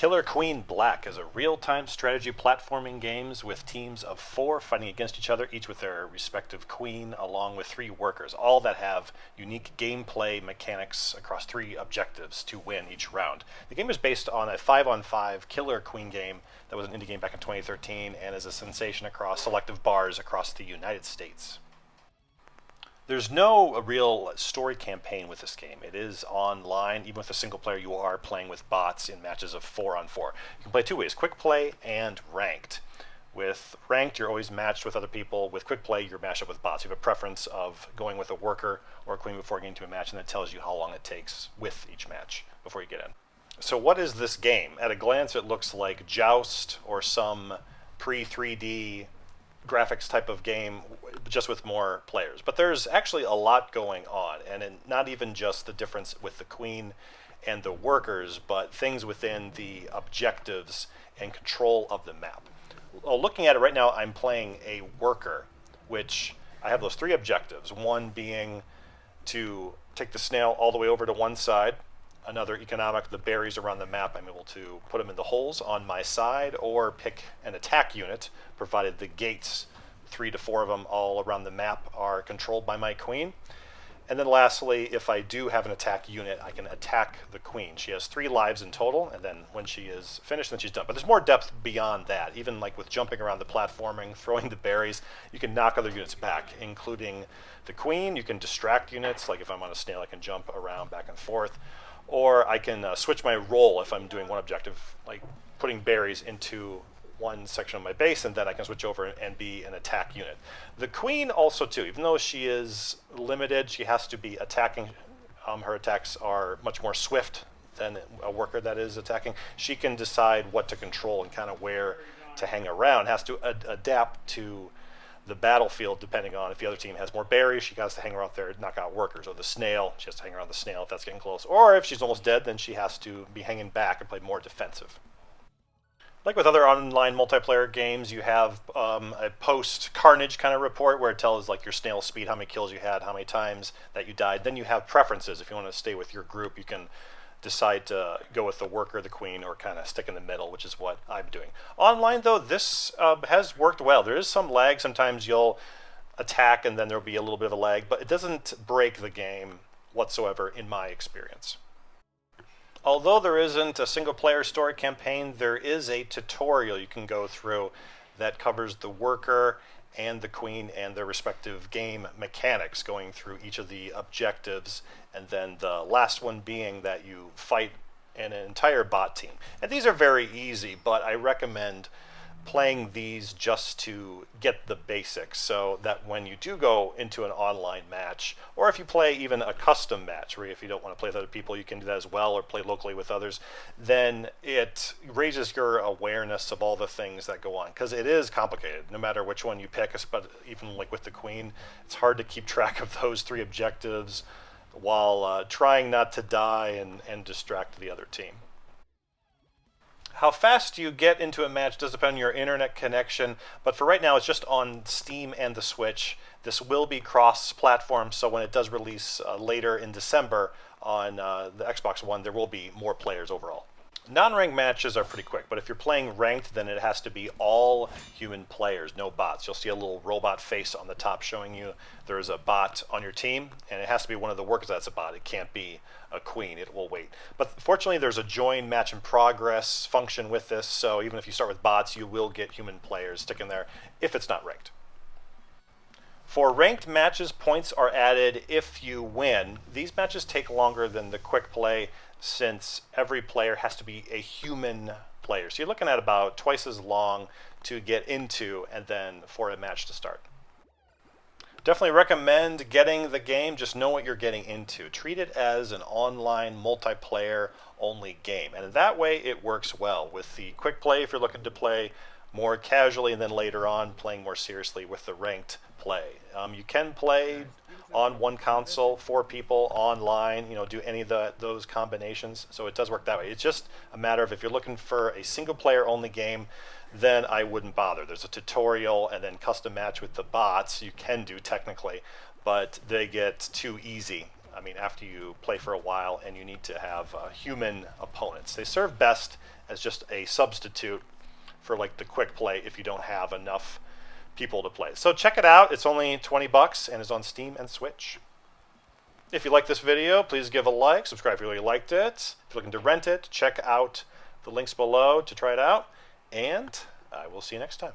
Killer Queen Black is a real-time strategy platforming games with teams of 4 fighting against each other, each with their respective queen, along with 3 workers, all that have unique gameplay mechanics across 3 objectives to win each round. The game is based on a 5-on-5 Killer Queen game that was an indie game back in 2013 and is a sensation across selective bars across the United States. There's no real story campaign with this game. It is online. Even with a single player, you are playing with bots in matches of 4-on-4. You can play 2 ways, quick play and ranked. With ranked, you're always matched with other people. With quick play, you're matched up with bots. You have a preference of going with a worker or a queen before getting into a match, and that tells you how long it takes with each match before you get in. So what is this game? At a glance, it looks like Joust or some pre-3D graphics type of game, just with more players. But there's actually a lot going on, and not even just the difference with the queen and the workers, but things within the objectives and control of the map. Looking at it right now, I'm playing a worker, which I have those 3 objectives. One being to take the snail all the way over to one side. Another economic, the berries around the map, I'm able to put them in the holes on my side or pick an attack unit, provided the gates, 3 to 4 of them all around the map, are controlled by my queen. And then lastly, if I do have an attack unit, I can attack the queen. She has 3 lives in total, and then when she is finished, then she's done. But there's more depth beyond that. Even like with jumping around the platforming, throwing the berries, you can knock other units back, including the queen. You can distract units, like if I'm on a snail, I can jump around back and forth. Or I can switch my role if I'm doing one objective, like putting berries into one section of my base, and then I can switch over and be an attack unit. The queen also too, even though she is limited, she has to be attacking. Her attacks are much more swift than a worker that is attacking. She can decide what to control and kind of where to hang around, has to adapt to the battlefield depending on if the other team has more berries, she has to hang around there to knock out workers, or the snail, she has to hang around the snail if that's getting close, or if she's almost dead, then she has to be hanging back and play more defensive. Like with other online multiplayer games, you have a post-carnage kind of report where it tells like your snail speed, how many kills you had, how many times that you died. Then you have preferences. If you want to stay with your group, you can decide to go with the worker, the queen, or kind of stick in the middle, which is what I'm doing. Online, though, this has worked well. There is some lag. Sometimes you'll attack and then there'll be a little bit of a lag, but it doesn't break the game whatsoever in my experience. Although there isn't a single-player story campaign, there is a tutorial you can go through that covers the worker and the queen and their respective game mechanics, going through each of the objectives, and then the last one being that you fight an entire bot team. And these are very easy, but I recommend playing these just to get the basics, so that when you do go into an online match, or if you play even a custom match, where if you don't want to play with other people, you can do that as well, or play locally with others, then it raises your awareness of all the things that go on, because it is complicated, no matter which one you pick. But even like with the queen, it's hard to keep track of those 3 objectives while trying not to die and distract the other team. How fast you get into a match does depend on your internet connection, but for right now it's just on Steam and the Switch. This will be cross-platform, so when it does release later in December on the Xbox One, there will be more players overall. Non-ranked matches are pretty quick, but if you're playing ranked, then it has to be all human players, no bots. You'll see a little robot face on the top showing you there is a bot on your team, and it has to be one of the workers that's a bot. It can't be a queen. It will wait. But fortunately, there's a join match in progress function with this, so even if you start with bots, you will get human players sticking there if it's not ranked. For ranked matches, points are added if you win. These matches take longer than the quick play, since every player has to be a human player. So you're looking at about twice as long to get into and then for a match to start. Definitely recommend getting the game. Just know what you're getting into. Treat it as an online multiplayer only game, and that way it works well with the quick play if you're looking to play more casually, and then later on playing more seriously with the ranked play. You can play on one console, 4 people online, do any of those combinations, so it does work that way. It's just a matter of if you're looking for a single player only game, then I wouldn't bother. There's a tutorial and then custom match with the bots you can do technically, but they get too easy I mean, after you play for a while and you need to have human opponents. They serve best as just a substitute for like the quick play if you don't have enough people to play. So check it out. It's only $20 and is on Steam and Switch. If you like this video, please give a like, subscribe if you really liked it. If you're looking to rent it, check out the links below to try it out, and I will see you next time.